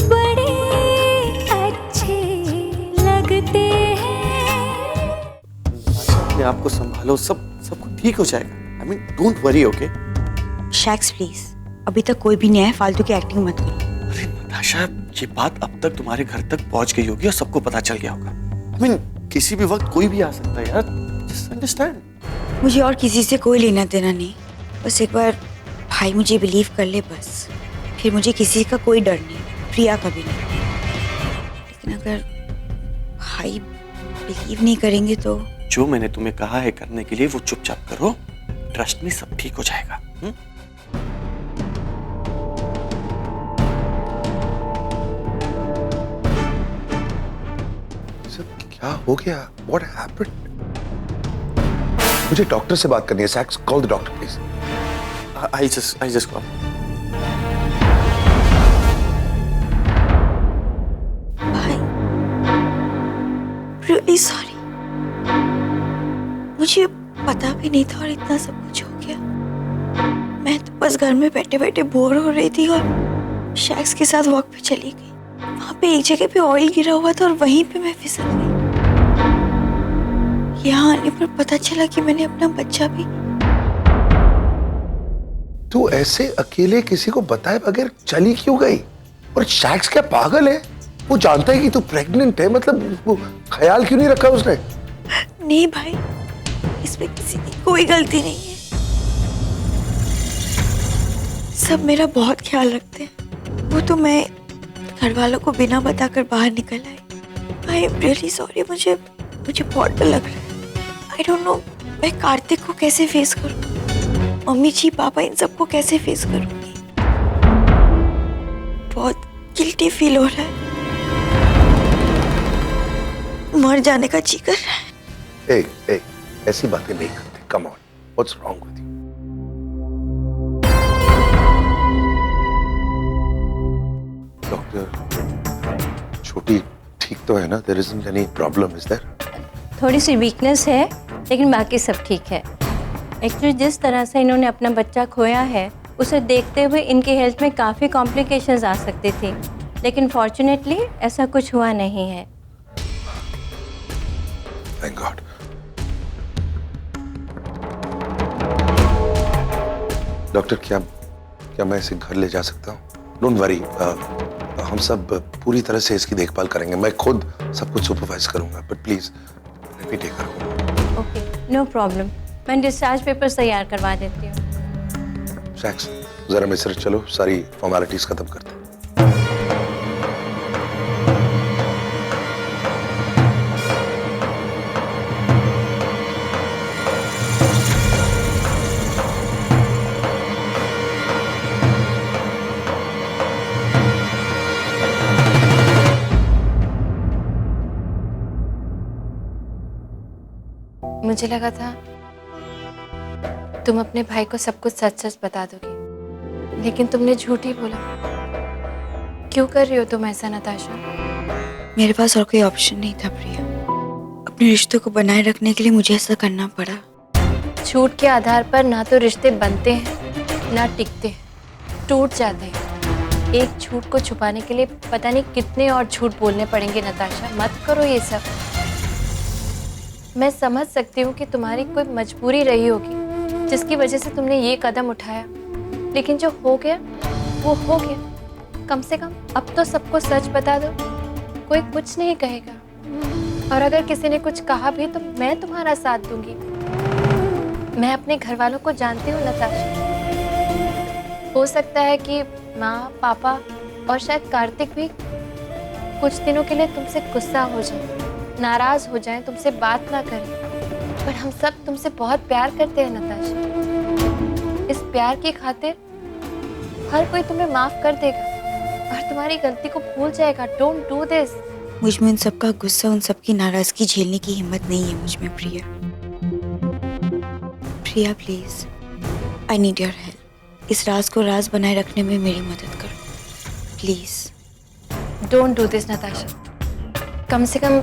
बड़े अच्छे लगते हैं। अपने आप को संभालो, सब कुछ ठीक हो जाएगा। I mean don't worry, okay? Shacks please, अभी तक कोई भी नहीं आया, फालतू की एक्टिंग मत करो। अरे नताशा, ये बात अब तक तुम्हारे घर तक पहुंच गई होगी और सबको पता चल गया होगा। आई मीन किसी भी वक्त कोई भी आ सकता है यार, जस्ट अंडरस्टैंड। मुझे और किसी से कोई लेना देना नहीं, बस एक बार भाई मुझे बिलीव कर ले बस, फिर मुझे किसी का कोई डर नहीं, प्रिया का भी नहीं। लेकिन अगर भाई बिलीव नहीं करेंगे तो जो मैंने तुम्हें कहा है करने के लिए वो चुपचाप करो। ट्रस्ट में सब ठीक हो जाएगा। सब क्या हो गया? What happened? मुझे डॉक्टर से बात करनी है। सैक्स, call the doctor please. I just call. भाई रियली सॉरी, मुझे पता भी नहीं था और इतना सब कुछ हो गया। मैं तो बस घर में बैठे बैठे बोर हो रही थी और शैक्स के साथ वॉक पे चली गई। वहां पे एक जगह पे ऑयल गिरा हुआ था और वहीं पे मैं फिसल गई। यहाँ आने पर पता चला कि मैंने अपना बच्चा भी। तू ऐसे अकेले किसी को बताए बगैर चली क्यों गई? और शैक्स क्या पागल है? वो जानता है कि तू प्रेग्नेंट है, मतलब वो ख्याल क्यों नहीं रखा उसने? नहीं भाई, इसमें किसी की कोई गलती नहीं है। सब मेरा बहुत ख्याल रखते हैं। वो तो मैं घर वालों को बिना बताकर बाहर निकल आई। आई एम रियली सॉरी, मुझे बहुत डर लग रहा है। आई डोंट नो मैं कार्तिक को कैसे फेस करूँ, मम्मी जी पापा इन सबको कैसे फेस करूँगी। बहुत गिल्टी फील हो रहा है, मर जाने का जी कर रहा है। ए, ऐसी बातें नहीं करते। Come on, what's wrong with you? Doctor, छोटी ठीक तो है ना? There isn't any problem, is there? थोड़ी सी वीकनेस है लेकिन बाकी सब ठीक है। एक्चुअली जिस तरह से इन्होंने अपना बच्चा खोया है उसे देखते हुए इनकी हेल्थ में काफ़ी कॉम्प्लिकेशंस आ सकती थी, लेकिन फॉर्चुनेटली ऐसा कुछ हुआ नहीं है। Thank God. डॉक्टर, क्या मैं इसे घर ले जा सकता हूँ? डोंट वरी, हम सब पूरी तरह से इसकी देखभाल करेंगे। मैं खुद सब कुछ सुपरवाइज करूंगा, but please let me take her home. Okay, no problem. मैं डिस्चार्ज पेपर्स तैयार करवा देती हूँ। शैक्स, जरा मेरे साथ चलो, सारी फॉर्मेलिटीज खत्म करते हैं। मुझे लगा था तुम अपने भाई को सब कुछ सच सच बता दोगी, लेकिन तुमने झूठ ही बोला। क्यों कर रही हो तुम ऐसा नताशा? मेरे पास और कोई ऑप्शन नहीं था प्रिया। अपने रिश्तों को बनाए रखने के लिए मुझे ऐसा करना पड़ा। झूठ के आधार पर ना तो रिश्ते बनते हैं ना टिकते हैं, टूट जाते हैं। एक झूठ को छुपाने के लिए पता नहीं कितने और झूठ बोलने पड़ेंगे नताशा। मत करो ये सब। मैं समझ सकती हूँ कि तुम्हारी कोई मजबूरी रही होगी जिसकी वजह से तुमने ये कदम उठाया, लेकिन जो हो गया वो हो गया। कम से कम अब तो सबको सच बता दो, कोई कुछ नहीं कहेगा। और अगर किसी ने कुछ कहा भी तो मैं तुम्हारा साथ दूंगी। मैं अपने घर वालों को जानती हूँ नताशा। हो सकता है कि माँ, पापा और शायद कार्तिक भी कुछ दिनों के लिए तुमसे गुस्सा हो जाए, नाराज हो जाएं, तुमसे बात ना करें, पर हम सब तुमसे बहुत प्यार करते हैं नताशा। इस प्यार की खातिर हर कोई तुम्हें माफ कर देगा और तुम्हारी गलती को भूल जाएगा। Don't do this. मुझ में उन सबका गुस्सा, उन सबकी नाराजगी झेलने की हिम्मत नहीं है मुझ में Priya. Priya please, I need your help. इस राज को राज बनाए रखने में मेरी मदद करो please. Don't do this Natasha. कम से कम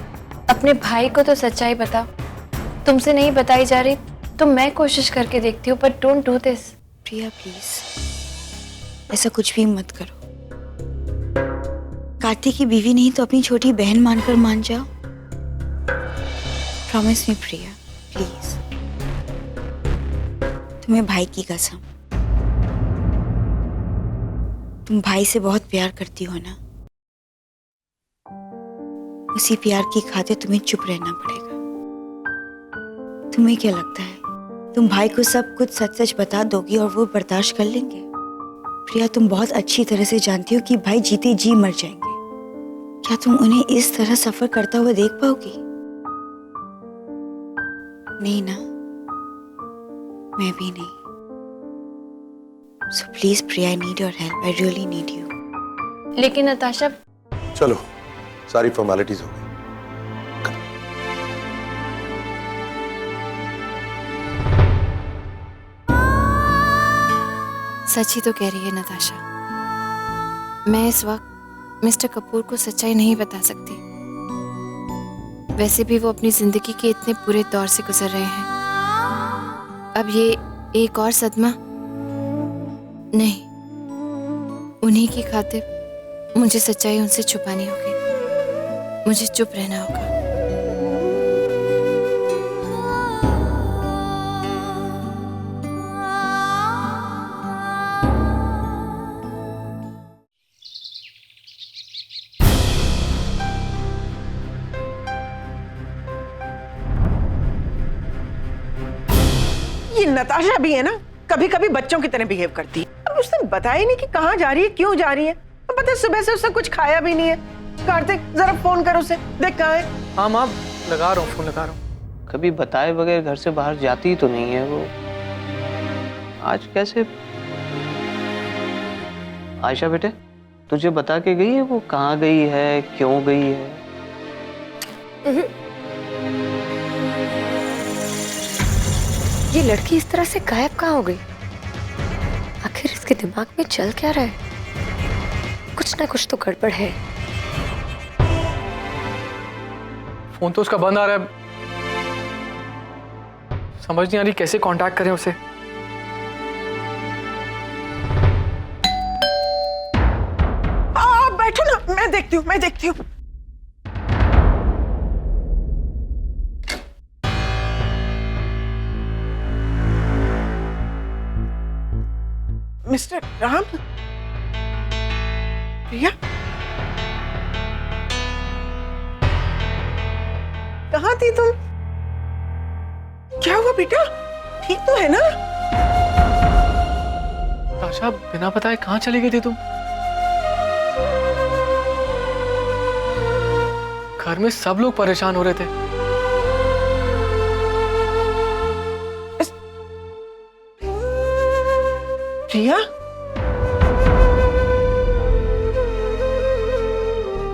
अपने भाई को तो सच्चाई बताओ। तुमसे नहीं बताई जा रही तो मैं कोशिश करके देखती हूँ, पर don't do this. Priya please, ऐसा कुछ भी मत करो। कार्तिक की बीवी नहीं तो अपनी छोटी बहन मानकर मान जाओ। Promise me Priya, please. तुम्हें भाई की कसम, तुम भाई से बहुत प्यार करती हो ना, उसी प्यार की खातिर तुम्हें चुप रहना पड़ेगा। तुम्हें क्या लगता है तुम भाई को सब कुछ सच सच बता दोगी और वो बर्दाश्त कर लेंगे? प्रिया, तुम बहुत अच्छी तरह से जानती हो कि भाई जीते जी मर जाएंगे। क्या तुम उन्हें इस तरह सफर करता हुआ देख पाओगी? नहीं ना, मैं भी नहीं। So please Priya, I need your help, I really need you. लेकिन नताशा, चलो, सारी फॉर्मेलिटीज हो गई। सच ही तो कह रही है नताशा। मैं इस वक्त मिस्टर कपूर को सच्चाई नहीं बता सकती। वैसे भी वो अपनी जिंदगी के इतने बुरे दौर से गुजर रहे हैं। अब ये एक और सदमा नहीं, उन्हीं की खातिर मुझे सच्चाई उनसे छुपानी होगी। मुझे चुप रहना होगा। ये नताशा भी है ना, कभी कभी बच्चों की तरह बिहेव करती है। अब उसने बताया नहीं कि कहाँ जा रही है, क्यों जा रही है। अब पता है सुबह से उसने कुछ खाया भी नहीं है। कार्तिक, जरा फोन कर उसे, देख कहाँ है। हाँ माँ, लगा रहा हूँ, फोन लगा रहा हूँ। कभी बताए बगैर घर से बाहर जाती तो नहीं है वो। आज कैसे? आयशा बेटे, तुझे बता के गई है वो कहाँ गई है, क्यों गई है? ये लड़की इस तरह से गायब कहाँ हो गई? आखिर इसके दिमाग में चल क्या रहा है? कुछ ना कुछ तो गड़बड़ है। फोन तो उसका बंद आ रहा है। समझ नहीं आ रही कैसे कांटेक्ट करें उसे। बैठो ना, मैं देखती हूँ, मैं देखती हूँ। मिस्टर राम, प्रिया, कहाँ थी तुम? क्या हुआ बेटा, ठीक तो है ना? ताशा, बिना बताए कहाँ चली गई थी तुम? घर में सब लोग परेशान हो रहे थे। प्रिया,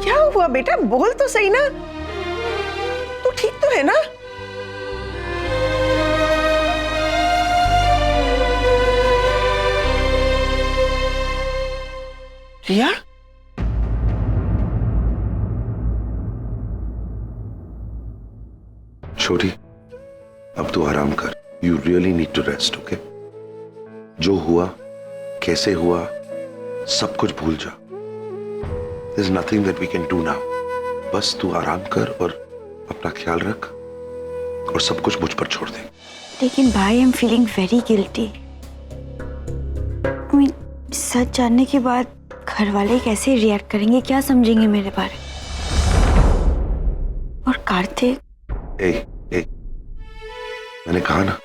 क्या हुआ बेटा, बोल तो सही ना। तू ठीक तो है ना? प्रिया, छोटी, अब तू आराम कर। You really need to rest, okay? जो हुआ, कैसे हुआ, सब कुछ भूल जा। There's nothing that we can do now. बस तू आराम कर और अपना ख्याल रख और सब कुछ मुझ पर छोड़ दे। लेकिन भाई, I am feeling very guilty. सच जानने के बाद घर वाले कैसे रिएक्ट करेंगे, क्या समझेंगे मेरे बारे में? और कार्तिक, मैंने कहा ना,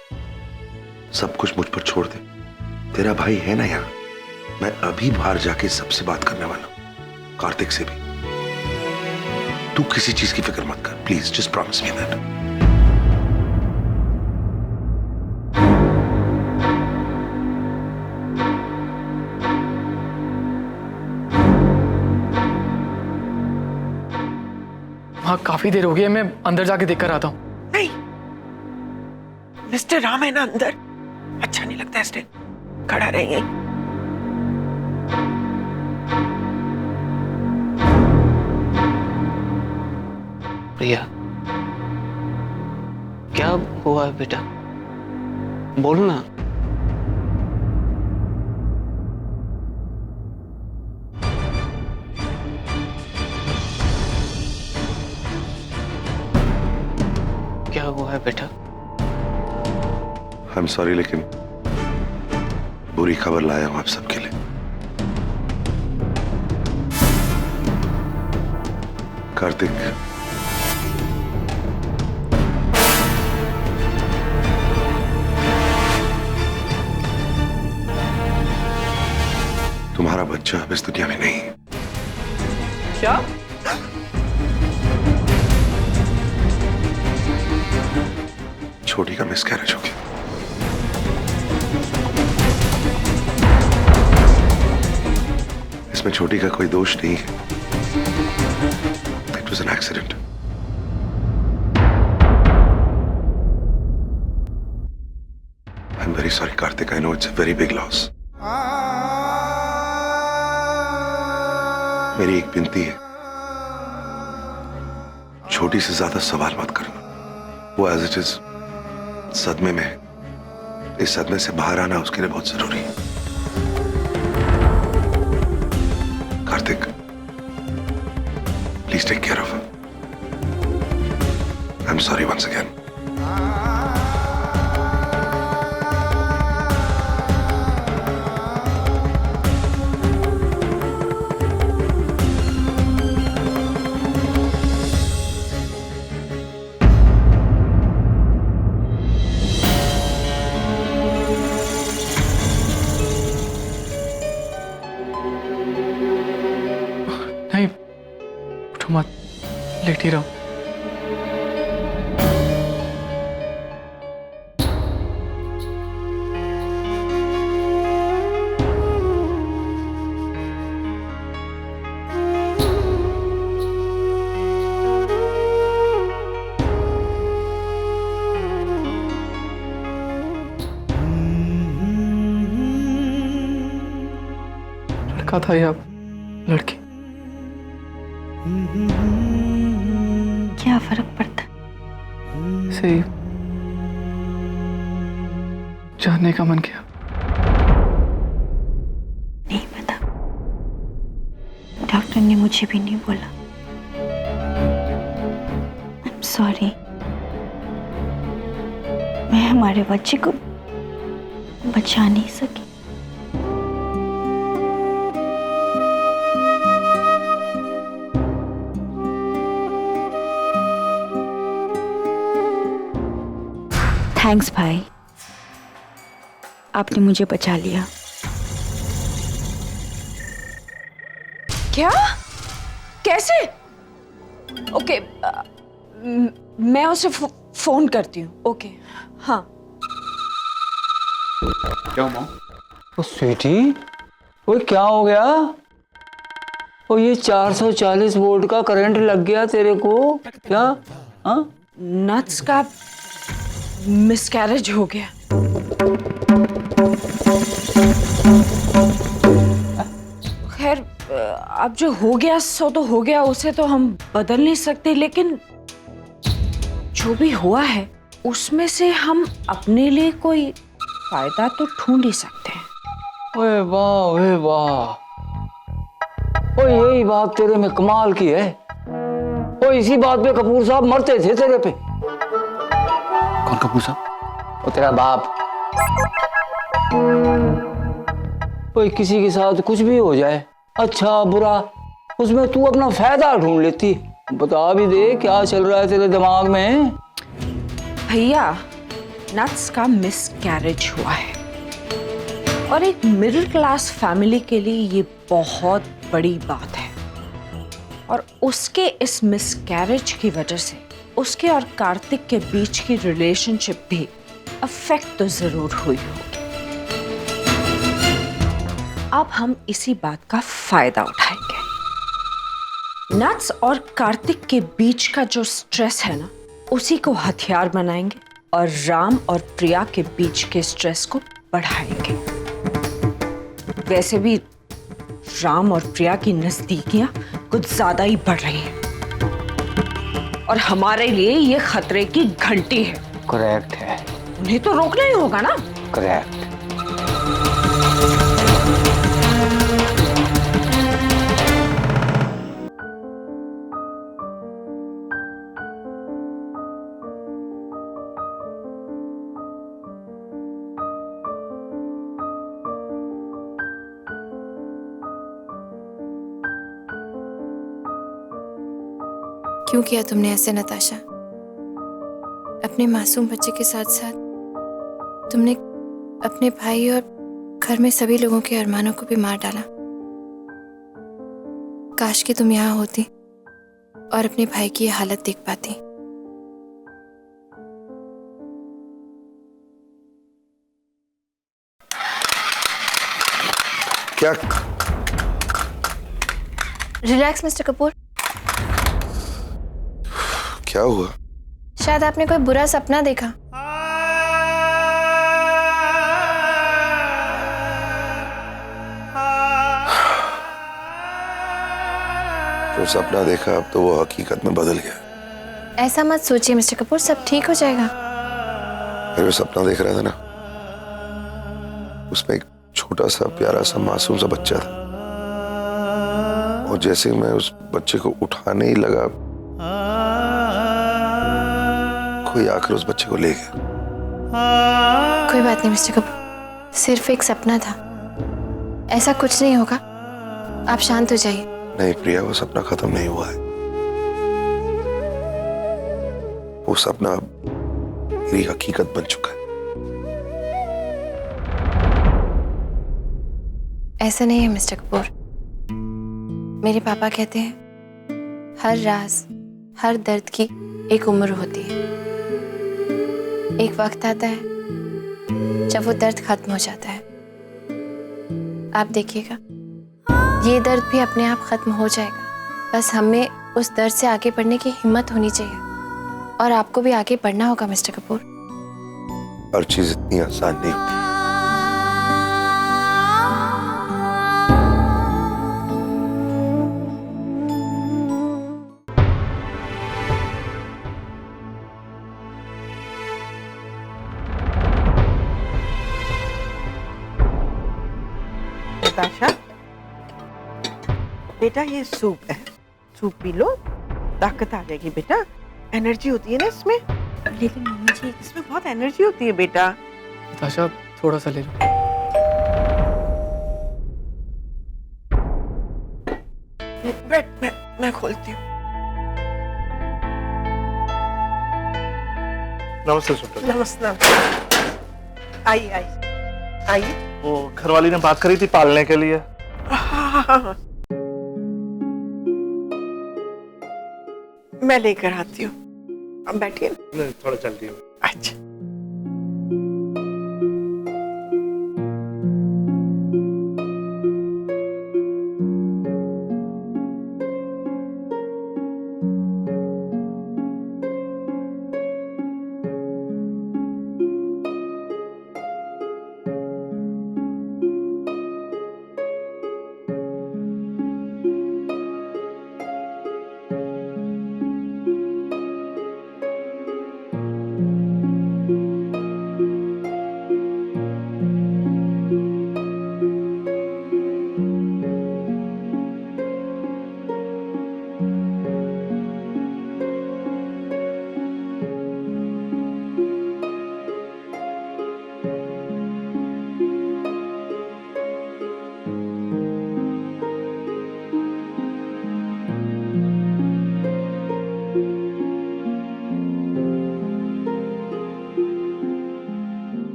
सब कुछ मुझ पर छोड़ दे। तेरा भाई है ना यहाँ। मैं अभी बाहर जाके सबसे बात करने वाला हूँ, कार्तिक से भी। तू किसी चीज की फिक्र मत कर, please just promise me that. हाँ, काफी देर हो गई है, मैं अंदर जाके देख कर आता हूँ। नहीं, मिस्टर राम है ना अंदर, अच्छा नहीं लगता इसलिए खड़ा रहेंगे। प्रिया, क्या हुआ है बेटा, बोलना। हुआ है बेटा? आई एम सॉरी, लेकिन बुरी खबर लाया हूं आप सबके लिए। कार्तिक, तुम्हारा बच्चा अब इस दुनिया में नहीं है। क्या? छोटी का मिसकैरेज हो गया। इसमें छोटी का कोई दोष नहीं है। It was an accident. I am very sorry Kartik, I know it's a very big loss. मेरी एक विनती है, छोटी से ज्यादा सवाल मत करना। वो एज इट इज सदमे में है। इस सदमे से बाहर आना उसके लिए बहुत जरूरी है। Kartik, please take care of her. I am sorry once again. नहीं, उठो मत, लेटी रहो। लड़का था या लड़की? क्या फर्क पड़ता? सही जानने का मन किया। नहीं पता, डॉक्टर ने मुझे भी नहीं बोला। आई एम सॉरी, मैं हमारे बच्चे को बचा नहीं सकी। थैंक्स भाई, आपने मुझे बचा लिया। क्या? कैसे? ओके, मैं उसे फोन करती हूँ। ओके, हाँ। क्या हुआ? ओ स्वीटी, वो क्या हो गया? ओ ये 440 वोल्ट का करंट लग गया तेरे को क्या? हाँ, नट्स का मिसकैरेज हो गया। खैर, अब जो हो गया सो तो हो गया, उसे तो हम बदल नहीं सकते, लेकिन जो भी हुआ है उसमें से हम अपने लिए कोई फायदा तो ढूंढ ही सकते हैं। ओए वाह, ओए वाह, ओ यही बात तेरे में कमाल की है। ओ इसी बात पे कपूर साहब मरते थे तेरे पे। कौन कपूर साहब? ओ तेरा बाप। ओए किसी के साथ कुछ भी हो जाए, अच्छा बुरा, उसमें तू अपना फायदा ढूंढ लेती। बता भी दे क्या चल रहा है तेरे दिमाग में? भैया, नट्स का मिसकैरेज हुआ है और एक मिडिल क्लास फैमिली के लिए ये बहुत बड़ी बात है। और उसके इस मिसकैरेज की वजह से उसके और कार्तिक के बीच की रिलेशनशिप भी अफेक्ट तो जरूर हुई होगी। अब हम इसी बात का फायदा उठाएंगे। नट्स और कार्तिक के बीच का जो स्ट्रेस है ना, उसी को हथियार बनाएंगे और राम और प्रिया के बीच के स्ट्रेस को बढ़ाएंगे। वैसे भी राम और प्रिया की नजदीकियां कुछ ज्यादा ही बढ़ रही हैं और हमारे लिए ये खतरे की घंटी है। करेक्ट है। उन्हें तो रोकना ही होगा ना। करेक्ट। क्यों किया तुमने ऐसे नताशा? अपने मासूम बच्चे के साथ साथ तुमने अपने भाई और घर में सभी लोगों के अरमानों को भी मार डाला। काश कि तुम यहाँ होती और अपने भाई की ये हालत देख पाती। क्या? Relax mister Kapoor. क्या हुआ? शायद आपने कोई बुरा सपना देखा। जो सपना देखा अब तो वो हकीकत में बदल गया। ऐसा मत सोचिए मिस्टर कपूर, सब ठीक हो जाएगा। मैं जो सपना देख रहा था ना, उसमें एक छोटा सा प्यारा सा मासूम सा बच्चा था, और जैसे ही मैं उस बच्चे को उठाने ही लगा, कोई आकर उस बच्चे को ले गया। कोई बात नहीं मिस्टर कपूर, सिर्फ एक सपना था, ऐसा कुछ नहीं होगा, आप शांत हो जाइए। नहीं प्रिया, वो सपना खत्म नहीं हुआ है। वो सपना मेरी हकीकत बन चुका है। ऐसा नहीं है मिस्टर कपूर। मेरे पापा कहते हैं हर राज, हर दर्द की एक उम्र होती है। एक वक्त आता है जब वो दर्द खत्म हो जाता है। आप देखिएगा, ये दर्द भी अपने आप खत्म हो जाएगा। बस हमें उस दर्द से आगे बढ़ने की हिम्मत होनी चाहिए, और आपको भी आगे बढ़ना होगा मिस्टर कपूर। हर चीज इतनी आसान नहीं होती। नताशा, बेटा ये सूप है, सूप पी लो, ताकत आ जाएगी बेटा। एनर्जी होती है ना इसमें। लेकिन मम्मी जी, इसमें बहुत एनर्जी होती है बेटा। नताशा थोड़ा सा ले लो। बैठ, मैं खोलती हूँ। नमस्ते सुपर। नमस्ते। आई आइए। वो घरवाली ने बात करी थी पालने के लिए। हाँ। मैं लेकर आती हूँ, अब बैठिए। नहीं, थोड़ा चलती हूँ। अच्छा।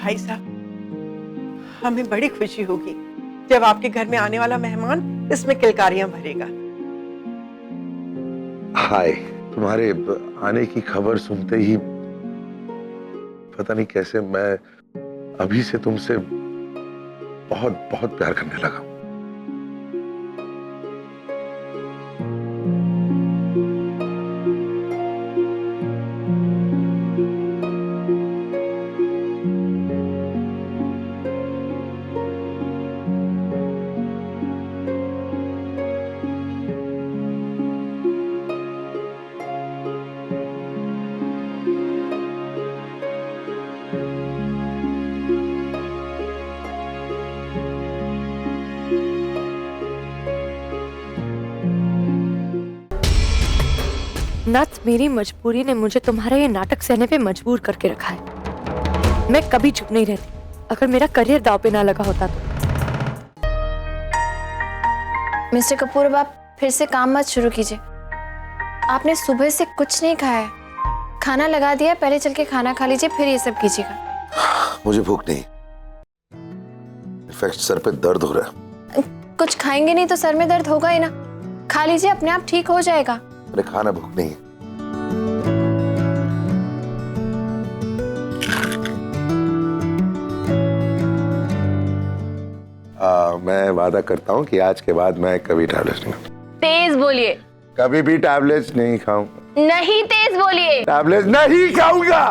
भाई साहब, हमें बड़ी खुशी होगी जब आपके घर में आने वाला मेहमान इसमें किलकारियां भरेगा। हाय, तुम्हारे आने की खबर सुनते ही पता नहीं कैसे मैं अभी से तुमसे बहुत बहुत प्यार करने लगा। नथ, मेरी मजबूरी ने मुझे तुम्हारा ये नाटक सहने पे मजबूर करके रखा है। मैं कभी चुप नहीं रहती, अगर मेरा करियर दांव पे ना लगा होता तो। मिस्टर कपूर, अब आप फिर से काम मत शुरू कीजिए। आपने सुबह से कुछ नहीं खाया है, खाना लगा दिया, पहले चल के खाना खा लीजिए फिर ये सब कीजिएगा। मुझे भूख नहीं, इनफैक्ट सर पे दर्द हो रहा है। कुछ खाएंगे नहीं तो सर में दर्द होगा ही ना, खा लीजिए, अपने आप ठीक हो जाएगा। अरे खाना भूख नहीं है। मैं वादा करता हूँ कि आज के बाद मैं कभी टैबलेट्स नहीं खाऊंगा। तेज बोलिए। कभी भी टैबलेट्स नहीं खाऊंगा। नहीं, तेज बोलिए। टैबलेट्स नहीं खाऊंगा।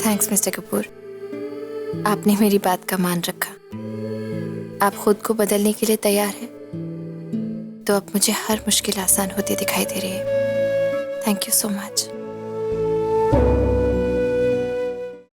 थैंक्स मिस्टर कपूर, आपने मेरी बात का मान रखा। आप खुद को बदलने के लिए तैयार हैं, तो अब मुझे हर मुश्किल आसान होती दिखाई दे रही है। Thank you so much.